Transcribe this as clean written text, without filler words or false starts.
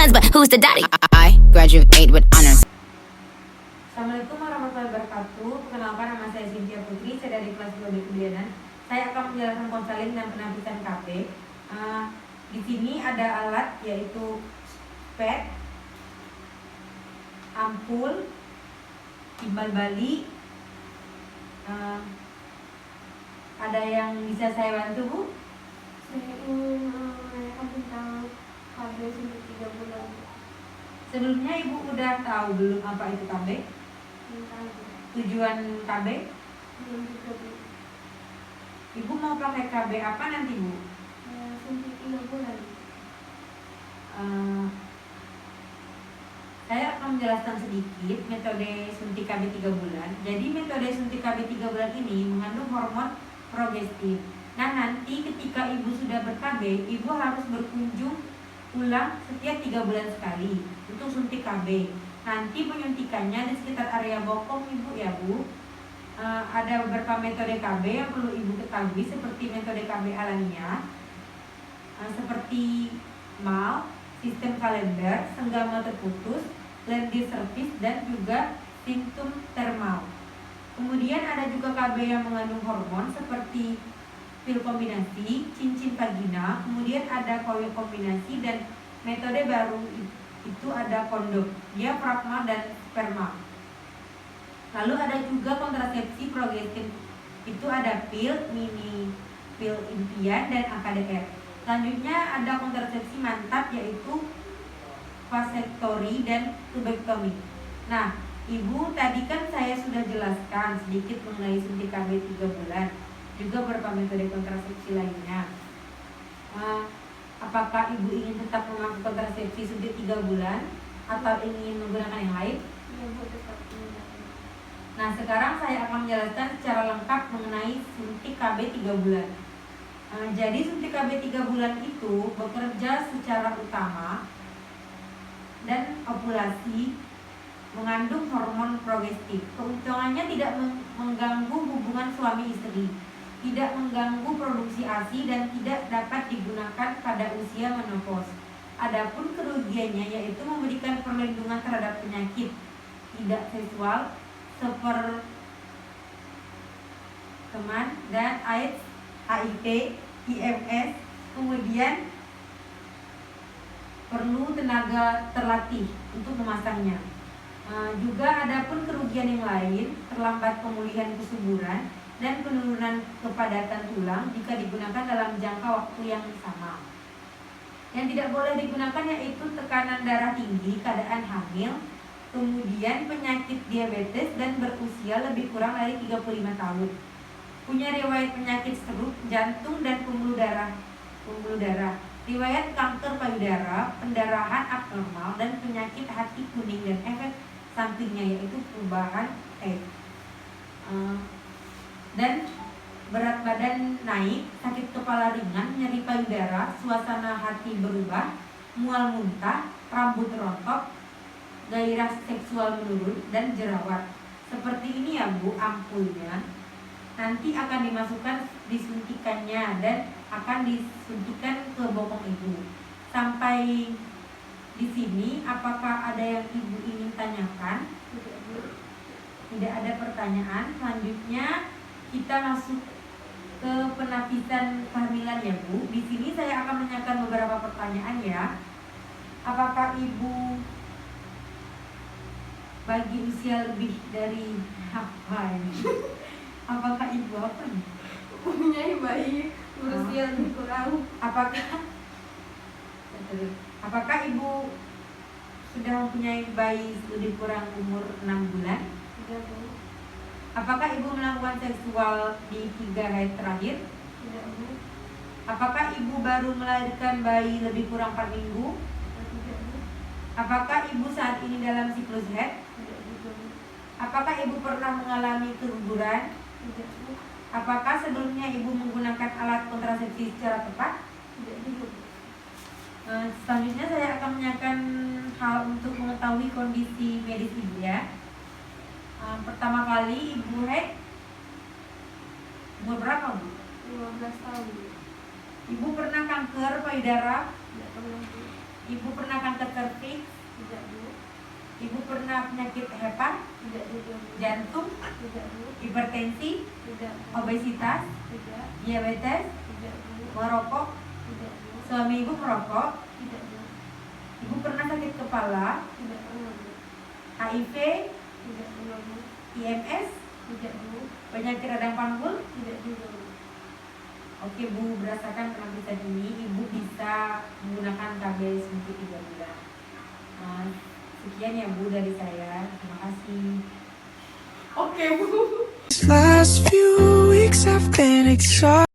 friends, but who's the daddy? I graduate with honors. Assalamualaikum warahmatullahi wabarakatuh. Perkenalkan, nama saya Cynthia Putri, saya dari kelas 2B Kebidanan. Saya akan menjelaskan konseling dan penapisan KB. Di sini ada alat yaitu pet, ampul, timbal balik. Ada yang bisa saya bantu, Bu? Saya ingin menanyakan tentang KB suntik 3 bulan. Sebelumnya Ibu udah tahu belum apa itu KB? Tentang Tujuan KB? belum juga Bu. Ibu mau pakai KB apa nanti, Bu? Suntik 3 bulan. Saya akan menjelaskan sedikit metode suntik KB 3 bulan. Jadi metode suntik KB 3 bulan ini mengandung hormon progestin. Nah, nanti ketika Ibu sudah ber-KB, Ibu harus berkunjung ulang setiap 3 bulan sekali untuk suntik KB. Nanti penyuntikannya di sekitar area bokong Ibu ya, Bu. Ada beberapa metode KB yang perlu Ibu ketahui, seperti metode KB alamiah, seperti MAL, sistem kalender, senggama terputus, lendir service, dan juga simptom termal. Kemudian ada juga KB yang mengandung hormon seperti pil kombinasi, cincin vagina, kemudian ada koyo kombinasi, dan metode baru itu ada kondom, diafragma dan sperma. Lalu ada juga kontrasepsi progestin, itu ada pil, mini pil impian, dan AKDR. Selanjutnya ada kontrasepsi mantap, yaitu vasektomi dan tubektomi. Nah, Ibu, tadi kan saya sudah jelaskan sedikit mengenai suntik KB 3 bulan, juga beberapa metode kontrasepsi lainnya. Apakah Ibu ingin tetap memakai kontrasepsi suntik 3 bulan atau ingin menggunakan yang lain? Ya Bu, tetap menggunakan. Nah, sekarang saya akan menjelaskan secara lengkap mengenai suntik KB 3 bulan. Jadi suntik KB 3 bulan itu bekerja secara utama dan ovulasi, mengandung hormon progestin. Keuntungannya tidak mengganggu hubungan suami istri, tidak mengganggu produksi ASI, dan tidak dapat digunakan pada usia menopause. Adapun kerugiannya yaitu memberikan perlindungan terhadap penyakit tidak seksual seperti teman dan AIDS, HIV, IMS. Kemudian perlu tenaga terlatih untuk memasangnya. Juga ada pun kerugian yang lain, terlambat pemulihan kesuburan dan penurunan kepadatan tulang jika digunakan dalam jangka waktu yang sama. Yang tidak boleh digunakan yaitu tekanan darah tinggi, keadaan hamil, kemudian penyakit diabetes, dan berusia lebih kurang dari 35 tahun. Punya riwayat penyakit stroke, jantung, dan pembuluh darah. Riwayat kanker payudara, pendarahan abnormal, dan penyakit hati kuning, dan efek sampingnya yaitu perubahan dan berat badan naik, sakit kepala ringan, nyeri payudara, suasana hati berubah, mual muntah, rambut rontok, gairah seksual menurun, dan jerawat. Seperti ini ya Bu, ampulnya nanti akan dimasukkan disuntikannya dan akan disuntikan ke bokong Ibu. Sampai di sini apakah ada yang Ibu ingin tanyakan? Tidak ada pertanyaan. Selanjutnya kita masuk ke penapisan kehamilan ya Bu. Di sini saya akan menanyakan beberapa pertanyaan ya. Apakah Ibu bagi usia lebih dari apa ini? Apakah Ibu apa nih? Mempunyai bayi berusia lebih kurang. Apakah Ibu sudah mempunyai bayi lebih kurang umur 6 bulan? Tidak Bu. Apakah Ibu melakukan seksual di 3 hari terakhir? Tidak Bu. Apakah Ibu baru melahirkan bayi lebih kurang 4 minggu? Tidak Bu. Apakah Ibu saat ini dalam siklus haid? Tidak juga Bu. Apakah Ibu pernah mengalami keguguran? Tidak Bu. Apakah sebelumnya Ibu menggunakan alat kontrasepsi secara tepat? Tidak juga Bu. Selanjutnya saya akan menanyakan hal untuk mengetahui kondisi medis Ibu ya. Pertama kali Ibu haid umur berapa Bu? 15 tahun Bu. Ibu pernah kanker payudara? Tidak pernah Bu. Ibu pernah kanker cervix? Ibu pernah penyakit hepa, Tidak juga, Bu. jantung, Tidak, Bu. hipertensi, Tidak, Bu. obesitas, Tidak, diabetes, tidak, Bu. merokok, Tidak, Bu. suami ibu merokok, Tidak, Bu. ibu pernah sakit kepala, Tidak pernah, Bu. HIV, Tidak pernah, Bu. IMS, Tidak, Bu. penyakit radang panggul. Tidak juga, Bu. Oke Bu, berdasarkan penelitian ini ibu bisa menggunakan KB selama 3 bulan. Sekian ya Bu dari saya, terima kasih. Oke Bu. These last few weeks have been exhausting.